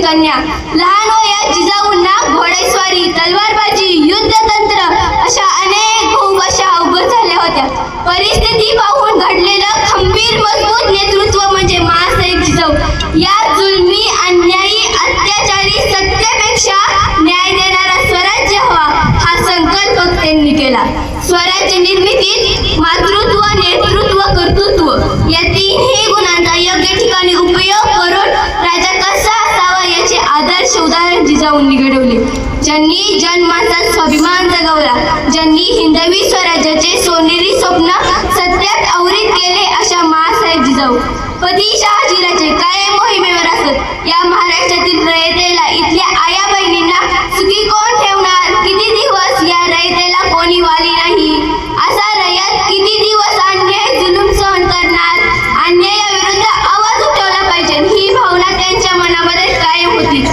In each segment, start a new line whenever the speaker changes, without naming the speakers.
कन्या. लहान वयात जिजाऊंना घोडेस्वारी, तलवारबाजी, युद्धतंत्र अशा अनेक खूप अशा अवगत झाल्या होत्या. परिस्थिती पाहून घडलेलं खंबीर मजबूत नेतृत्व म्हणजे माँसाहेब जिजाऊ. या जुलमी, अन्यायी, अत्याचारी सत्तेपेक्षा न्याय देणारा स्वराज्य हवा हा संकल्प त्यांनी केला. स्वराज्य निर्मितीत मातृत्व, नेतृत्व, कर्तृत्व या तीनही गुणांचा योग्य ठिकाणी उपयोग करून राजा कसा असावा याचे आदर्श उदाहरण जिजाऊंनी घडवले. ज्यांनी जनमानसात स्वाभिमान जगवला, ज्यांनी हिंदवी स्वराज्याचे सोनेरी स्वप्न सत्यात आवरीत केले अशा माँसाहेब जिजाऊ. पती शहाजीराजे कायम मोहिमेवर असत. या महाराष्ट्रातील रयतेला, इथल्या आया बहिणींना सुखी कोण ठेवणार? किती दिवस या रयतेला कोणी वाली नाही? असा रयत किती दिवस अन्याय जुलूम सहन करणार? अन्यायाविरुद्ध आवाज उठवला पाहिजे ही भावना त्यांच्या मनामध्ये कायम होती.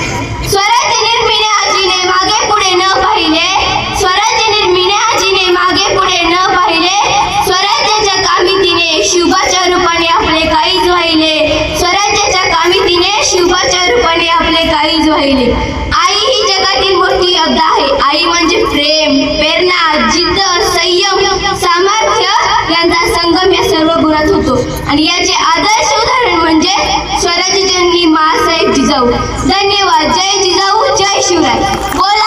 स्वराज्य निर्मिणे आजीने मागे पुढे न पाहिले, स्वराज्य निर्मिणे आजीने मागे पुढे न पाहिले, स्वराज्याच्या कामी तिने शिवबाच्या रूपाने आपले काहीच वाहिले, स्वराज्याच्या कामी तिने शिवबाच्या रूपाने आपले काहीच वाहिले. आई ही जगातील मोठी योद्धा आहे. आई म्हणजे प्रेम, प्रेरणा, जिद्द, संयम, सामर्थ्य यांचा संगम या सर्व गुणात होतो आणि याचे आदर्श उदाहरण म्हणजे स्वराज्य जननी माँसाहेब जिजाऊ. धन्यवाद. जय जिजाऊ, जय शिवराय. बोला